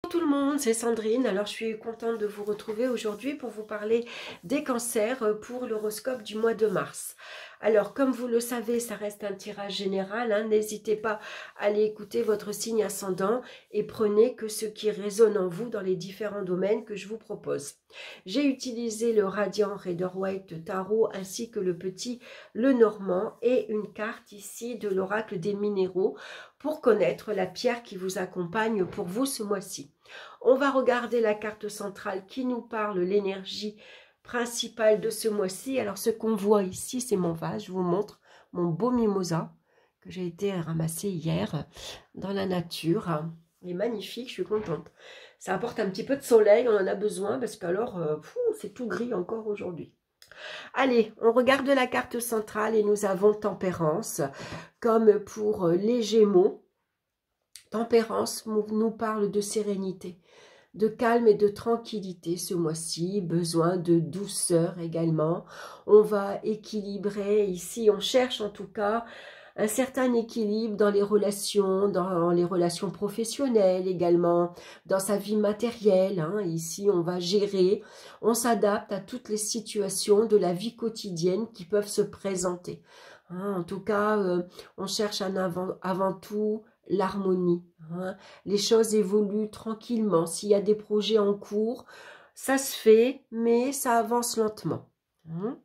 Bonjour tout le monde, c'est Sandrine. Alors je suis contente de vous retrouver aujourd'hui pour vous parler des cancers pour l'horoscope du mois de mars. Alors comme vous le savez, ça reste un tirage général, hein. N'hésitez pas à aller écouter votre signe ascendant et prenez que ce qui résonne en vous dans les différents domaines que je vous propose. J'ai utilisé le Radiant Rider-Waite Tarot ainsi que le petit Lenormand et une carte ici de l'oracle des minéraux pour connaître la pierre qui vous accompagne pour vous ce mois-ci. On va regarder la carte centrale qui nous parle l'énergie principale de ce mois-ci. Alors ce qu'on voit ici, c'est mon vase. Je vous montre mon beau mimosa que j'ai été ramasser hier dans la nature. Il est magnifique, je suis contente. Ça apporte un petit peu de soleil, on en a besoin parce qu'alors, c'est tout gris encore aujourd'hui. Allez, on regarde la carte centrale et nous avons Tempérance. Comme pour les Gémeaux, Tempérance nous parle de sérénité, de calme et de tranquillité ce mois-ci, besoin de douceur également. On va équilibrer ici, on cherche en tout cas un certain équilibre dans les relations professionnelles également, dans sa vie matérielle. Hein. Ici, on va gérer, on s'adapte à toutes les situations de la vie quotidienne qui peuvent se présenter. Hein. En tout cas, on cherche avant tout l'harmonie. Hein. Les choses évoluent tranquillement. S'il y a des projets en cours, ça se fait, mais ça avance lentement. Hein.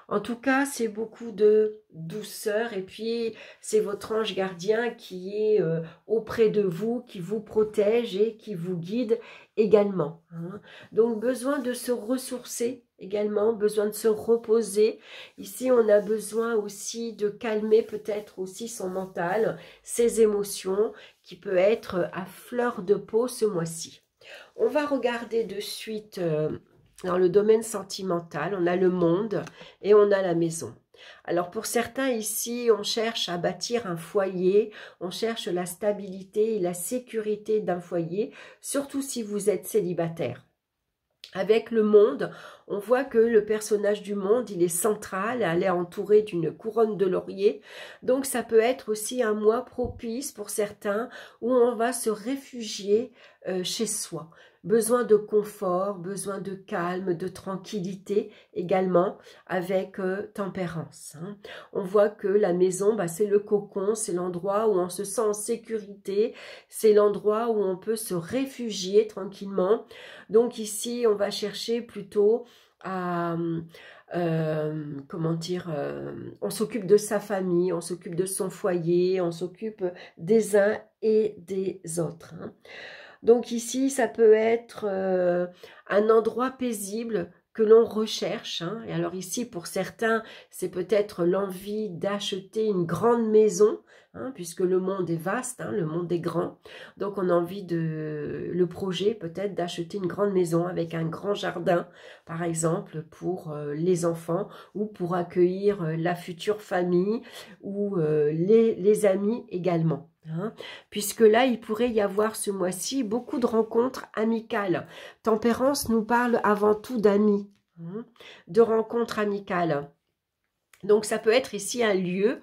En tout cas, c'est beaucoup de douceur et puis c'est votre ange gardien qui est auprès de vous, qui vous protège et qui vous guide également. Hein. Donc, besoin de se ressourcer également, besoin de se reposer. Ici, on a besoin aussi de calmer peut-être aussi son mental, ses émotions qui peut être à fleur de peau ce mois-ci. On va regarder de suite... dans le domaine sentimental, on a le monde et on a la maison. Alors pour certains ici, on cherche à bâtir un foyer, on cherche la stabilité et la sécurité d'un foyer, surtout si vous êtes célibataire. Avec le monde, on voit que le personnage du monde, il est central, elle est entourée d'une couronne de laurier. Donc ça peut être aussi un mois propice pour certains où on va se réfugier chez soi. Besoin de confort, besoin de calme, de tranquillité également avec tempérance. Hein. On voit que la maison, c'est le cocon, c'est l'endroit où on se sent en sécurité, c'est l'endroit où on peut se réfugier tranquillement. Donc ici, on va chercher plutôt à... comment dire, on s'occupe de sa famille, on s'occupe de son foyer, on s'occupe des uns et des autres. Hein. Donc ici, ça peut être un endroit paisible que l'on recherche. Hein. Et alors ici, pour certains, c'est peut-être l'envie d'acheter une grande maison, hein, puisque le monde est vaste, hein, le monde est grand. Donc on a envie le projet peut-être d'acheter une grande maison avec un grand jardin, par exemple, pour les enfants ou pour accueillir la future famille ou les amis également. Hein, puisque là, il pourrait y avoir ce mois-ci beaucoup de rencontres amicales. Tempérance nous parle avant tout d'amis, hein, de rencontres amicales. Donc, ça peut être ici un lieu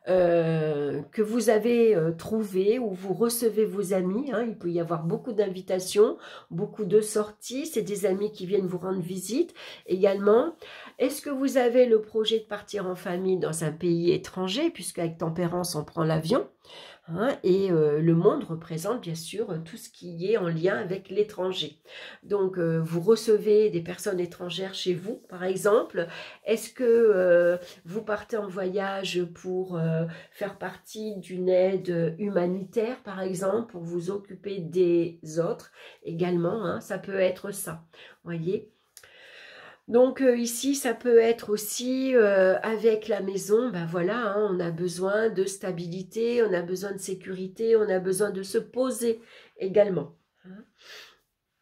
que vous avez trouvé, où vous recevez vos amis. Hein, il peut y avoir beaucoup d'invitations, beaucoup de sorties. C'est des amis qui viennent vous rendre visite également. Est-ce que vous avez le projet de partir en famille dans un pays étranger, puisque avec Tempérance, on prend l'avion? Hein, et le monde représente bien sûr tout ce qui est en lien avec l'étranger. Donc vous recevez des personnes étrangères chez vous par exemple. Est-ce que vous partez en voyage pour faire partie d'une aide humanitaire par exemple, pour vous occuper des autres également, hein, ça peut être ça, voyez. Donc ici, ça peut être aussi avec la maison, voilà, hein, on a besoin de stabilité, on a besoin de sécurité, on a besoin de se poser également. Hein.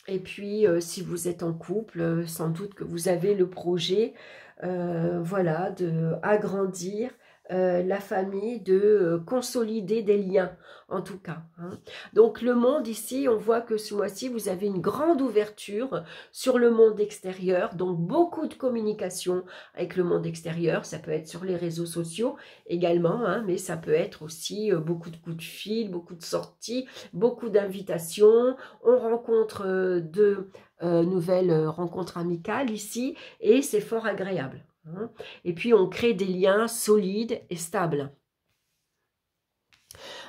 Et puis, si vous êtes en couple, sans doute que vous avez le projet, voilà, d'agrandir la famille, de consolider des liens, en tout cas. Hein. Donc le monde ici, on voit que ce mois-ci, vous avez une grande ouverture sur le monde extérieur, donc beaucoup de communication avec le monde extérieur. Ça peut être sur les réseaux sociaux également, hein, mais ça peut être aussi beaucoup de coups de fil, beaucoup de sorties, beaucoup d'invitations. On rencontre de nouvelles rencontres amicales ici et c'est fort agréable. Hein. Et puis, on crée des liens solides et stables.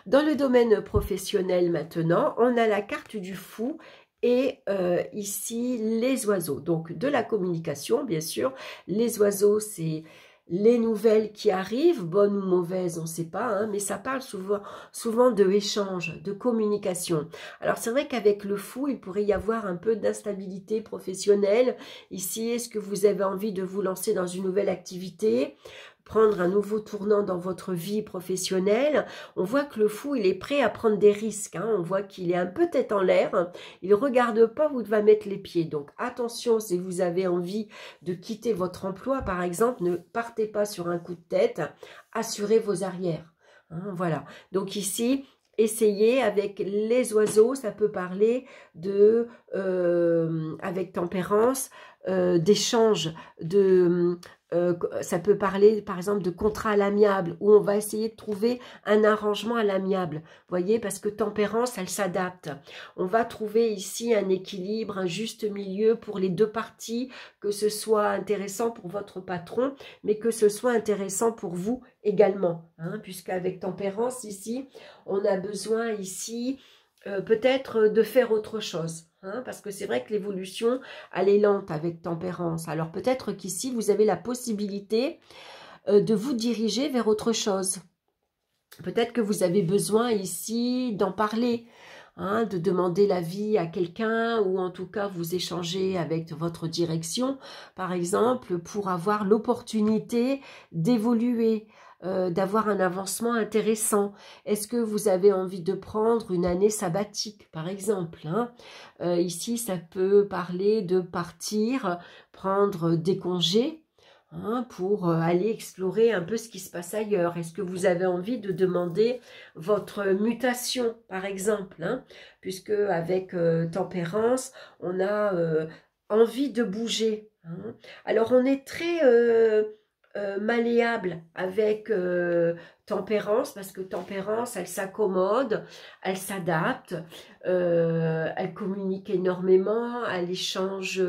Dans le domaine professionnel maintenant, on a la carte du fou et ici, les oiseaux. Donc, de la communication, bien sûr. Les oiseaux, c'est les nouvelles qui arrivent, bonnes ou mauvaises, on ne sait pas, hein, mais ça parle souvent de échange, de communication. Alors c'est vrai qu'avec le fou, il pourrait y avoir un peu d'instabilité professionnelle. Ici, est-ce que vous avez envie de vous lancer dans une nouvelle activité ? Prendre un nouveau tournant dans votre vie professionnelle, on voit que le fou, il est prêt à prendre des risques. Hein. On voit qu'il est un peu tête en l'air. Il ne regarde pas où il va mettre les pieds. Donc, attention, si vous avez envie de quitter votre emploi, par exemple, ne partez pas sur un coup de tête. Assurez vos arrières. Hein, voilà. Donc, ici, essayez avec les oiseaux, ça peut parler de, avec tempérance, d'échange, ça peut parler par exemple de contrat à l'amiable où on va essayer de trouver un arrangement à l'amiable, voyez, parce que tempérance, elle s'adapte. On va trouver ici un équilibre, un juste milieu pour les deux parties, que ce soit intéressant pour votre patron, mais que ce soit intéressant pour vous également, hein, puisqu'avec tempérance ici, on a besoin ici peut-être de faire autre chose. Hein, parce que c'est vrai que l'évolution, elle est lente avec tempérance. Alors peut-être qu'ici, vous avez la possibilité de vous diriger vers autre chose. Peut-être que vous avez besoin ici d'en parler, hein, de demander l'avis à quelqu'un ou en tout cas vous échanger avec votre direction, par exemple, pour avoir l'opportunité d'évoluer, d'avoir un avancement intéressant. Est-ce que vous avez envie de prendre une année sabbatique, par exemple, hein? Ici, ça peut parler de partir, prendre des congés, hein, pour aller explorer un peu ce qui se passe ailleurs. Est-ce que vous avez envie de demander votre mutation, par exemple, hein, puisque avec tempérance, on a envie de bouger. Hein. Alors, on est très malléable avec tempérance, parce que tempérance, elle s'accommode, elle s'adapte, elle communique énormément, elle échange,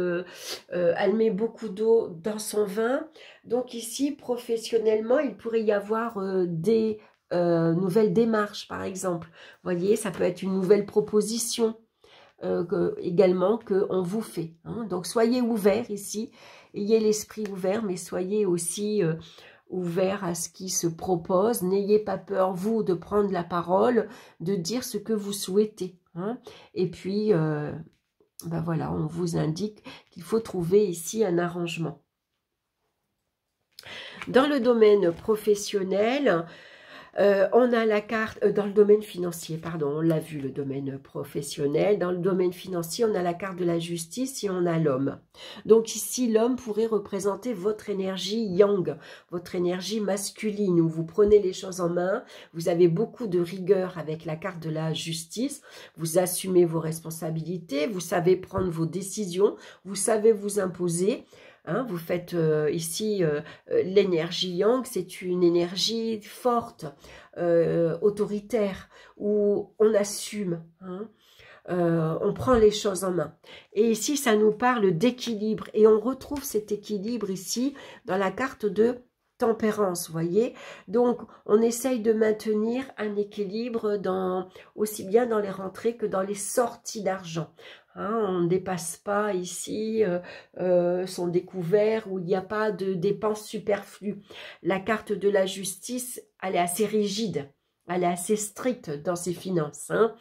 elle met beaucoup d'eau dans son vin. Donc ici, professionnellement, il pourrait y avoir des nouvelles démarches, par exemple. Vous voyez, ça peut être une nouvelle proposition également qu'on vous fait. Hein. Donc soyez ouverts ici, ayez l'esprit ouvert, mais soyez aussi ouvert à ce qui se propose. N'ayez pas peur, vous, de prendre la parole, de dire ce que vous souhaitez. Hein. Et puis, ben voilà, on vous indique qu'il faut trouver ici un arrangement. Dans le domaine professionnel, on a la carte, dans le domaine financier, pardon, on l'a vu, le domaine professionnel. Dans le domaine financier, on a la carte de la justice et on a l'homme. Donc ici, l'homme pourrait représenter votre énergie yang, votre énergie masculine, où vous prenez les choses en main, vous avez beaucoup de rigueur avec la carte de la justice, vous assumez vos responsabilités, vous savez prendre vos décisions, vous savez vous imposer. Hein, vous faites ici l'énergie yang, c'est une énergie forte, autoritaire, où on assume, hein, on prend les choses en main. Et ici, ça nous parle d'équilibre. Et on retrouve cet équilibre ici dans la carte de tempérance, vous voyez. Donc, on essaye de maintenir un équilibre aussi bien dans les rentrées que dans les sorties d'argent. Hein, on ne dépasse pas ici son découvert où il n'y a pas de dépenses superflues. La carte de la justice, elle est assez rigide, elle est assez stricte dans ses finances. Hein.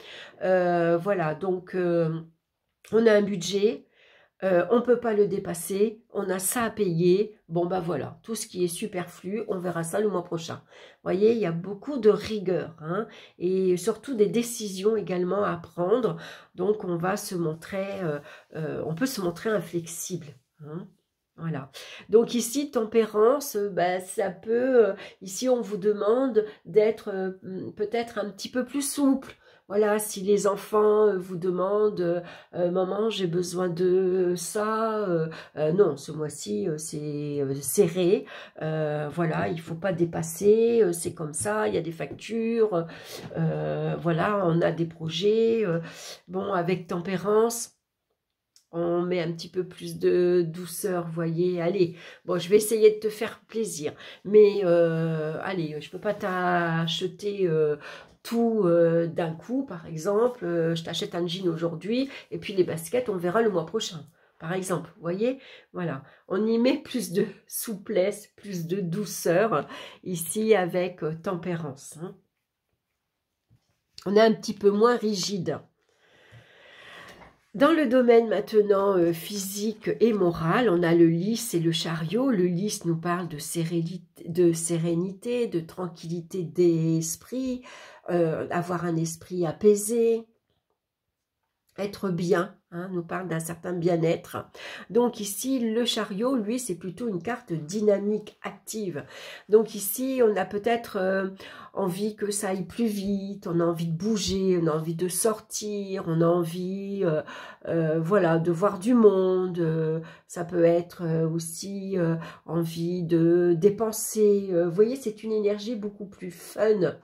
Voilà, donc on a un budget, on ne peut pas le dépasser, on a ça à payer, bon ben voilà, tout ce qui est superflu, on verra ça le mois prochain. Vous voyez, il y a beaucoup de rigueur, hein, et surtout des décisions également à prendre, donc on va se montrer, on peut se montrer inflexible. Hein. Voilà. Donc ici, tempérance, ben, ça peut... ici, on vous demande d'être peut-être un petit peu plus souple. Voilà, si les enfants vous demandent Maman, j'ai besoin de ça. Non, ce mois-ci, c'est serré. Voilà, il faut pas dépasser. C'est comme ça, il y a des factures. Voilà, on a des projets. Bon, avec tempérance... On met un petit peu plus de douceur, vous voyez. Allez, bon, je vais essayer de te faire plaisir. Mais, allez, je ne peux pas t'acheter tout d'un coup, par exemple. Je t'achète un jean aujourd'hui, et puis les baskets, on verra le mois prochain. Par exemple, vous voyez, voilà. On y met plus de souplesse, plus de douceur, ici, avec tempérance. Hein. On est un petit peu moins rigide. Dans le domaine maintenant physique et moral, on a le lys et le chariot. Le lys nous parle de sérénité, de tranquillité d'esprit, avoir un esprit apaisé, être bien, hein, nous parle d'un certain bien-être. Donc ici, le chariot, lui, c'est plutôt une carte dynamique, active. Donc ici, on a peut-être envie que ça aille plus vite, on a envie de bouger, on a envie de sortir, on a envie, voilà, de voir du monde. Ça peut être aussi envie de dépenser. Vous voyez, c'est une énergie beaucoup plus fun.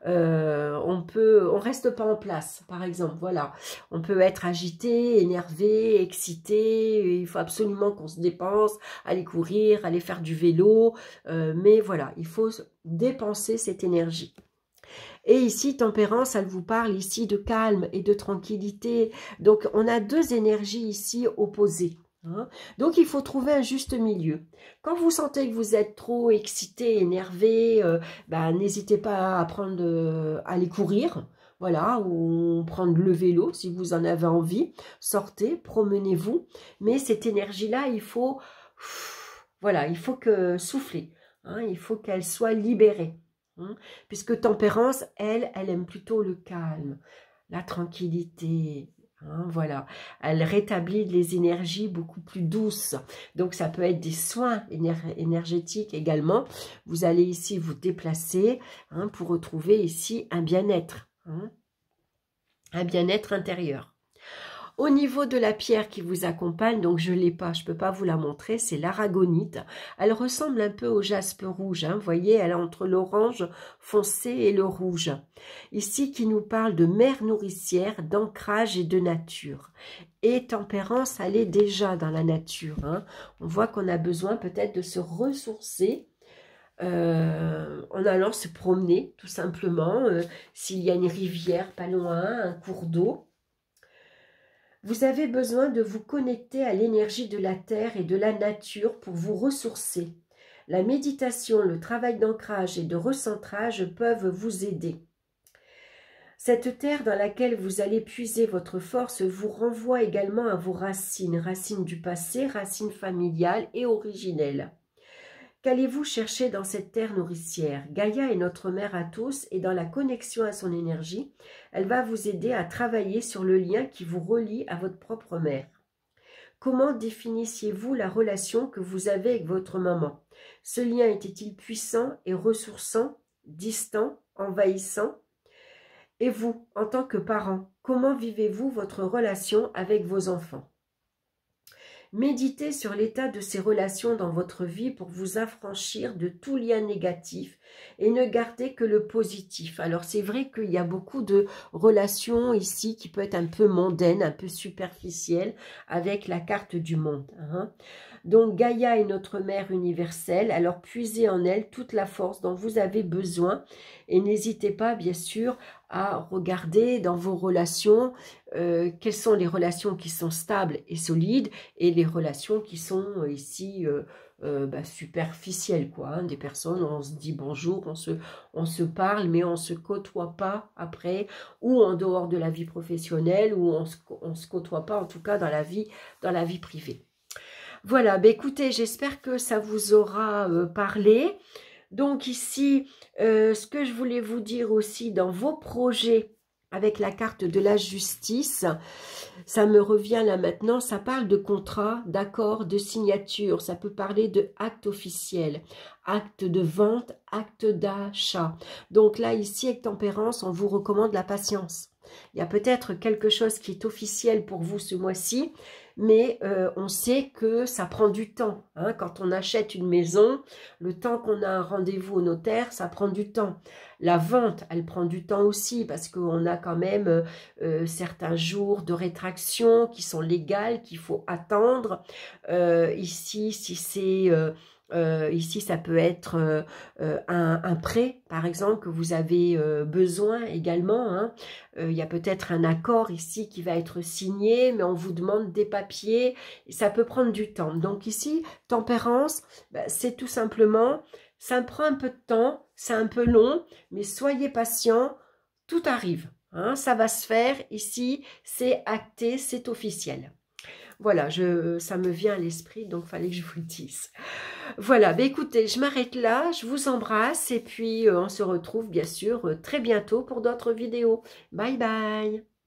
On reste pas en place, par exemple, voilà. On peut être agité, énervé, excité, il faut absolument qu'on se dépense, aller courir, aller faire du vélo, mais voilà, il faut dépenser cette énergie. Et ici, tempérance, elle vous parle ici de calme et de tranquillité. Donc, on a deux énergies ici opposées. Hein. Donc, il faut trouver un juste milieu. Quand vous sentez que vous êtes trop excité, énervé, ben, n'hésitez pas à aller courir. Voilà, ou prendre le vélo si vous en avez envie. Sortez, promenez-vous. Mais cette énergie-là, il faut... Voilà, il faut que souffler. Hein, il faut qu'elle soit libérée. Hein, puisque tempérance, elle aime plutôt le calme, la tranquillité. Hein, voilà, elle rétablit les énergies beaucoup plus douces. Donc, ça peut être des soins énergétiques également. Vous allez ici vous déplacer hein, pour retrouver ici un bien-être. Hein, un bien-être intérieur. Au niveau de la pierre qui vous accompagne, donc je ne l'ai pas, je ne peux pas vous la montrer, c'est l'aragonite. Elle ressemble un peu au jaspe rouge, hein, vous voyez, elle est entre l'orange foncé et le rouge. Ici, qui nous parle de mer nourricière, d'ancrage et de nature. Et tempérance, elle est déjà dans la nature. Hein. On voit qu'on a besoin peut-être de se ressourcer en allant se promener, tout simplement. S'il y a une rivière pas loin, un cours d'eau. Vous avez besoin de vous connecter à l'énergie de la terre et de la nature pour vous ressourcer. La méditation, le travail d'ancrage et de recentrage peuvent vous aider. Cette terre dans laquelle vous allez puiser votre force vous renvoie également à vos racines, racines du passé, racines familiales et originelles. Qu'allez-vous chercher dans cette terre nourricière? Gaïa est notre mère à tous et dans la connexion à son énergie, elle va vous aider à travailler sur le lien qui vous relie à votre propre mère. Comment définissiez-vous la relation que vous avez avec votre maman? Ce lien était-il puissant et ressourçant, distant, envahissant? Et vous, en tant que parent, comment vivez-vous votre relation avec vos enfants? Méditez sur l'état de ces relations dans votre vie pour vous affranchir de tout lien négatif et ne gardez que le positif. Alors c'est vrai qu'il y a beaucoup de relations ici qui peuvent être un peu mondaines, un peu superficielles avec la carte du monde. Hein. Donc Gaïa est notre mère universelle, alors puisez en elle toute la force dont vous avez besoin et n'hésitez pas bien sûr à regarder dans vos relations quelles sont les relations qui sont stables et solides et les relations qui sont ici superficielles, quoi. Hein. Des personnes, on se dit bonjour, on se parle, mais on ne se côtoie pas après, ou en dehors de la vie professionnelle, ou on se côtoie pas, en tout cas dans la vie privée. Voilà, ben écoutez, j'espère que ça vous aura parlé. Donc ici, ce que je voulais vous dire aussi dans vos projets, avec la carte de la justice. Ça me revient là maintenant, ça parle de contrat, d'accord, de signature, ça peut parler de acte officiel, acte de vente, acte d'achat. Donc là, ici, avec Tempérance, on vous recommande la patience. Il y a peut-être quelque chose qui est officiel pour vous ce mois-ci, mais on sait que ça prend du temps. Hein. Quand on achète une maison, le temps qu'on a un rendez-vous au notaire, ça prend du temps. La vente, elle prend du temps aussi parce qu'on a quand même certains jours de rétraction qui sont légales, qu'il faut attendre. Ici, si c'est... ici, ça peut être un prêt, par exemple, que vous avez besoin également. Hein. Il y a peut-être un accord ici qui va être signé, mais on vous demande des papiers. Et ça peut prendre du temps. Donc ici, Tempérance, bah, c'est tout simplement, ça prend un peu de temps, c'est un peu long, mais soyez patient, tout arrive. Hein, ça va se faire. Ici, c'est acté, c'est officiel. Voilà, ça me vient à l'esprit, donc il fallait que je vous le dise. Voilà, bah écoutez, je m'arrête là, je vous embrasse et puis on se retrouve bien sûr très bientôt pour d'autres vidéos. Bye bye!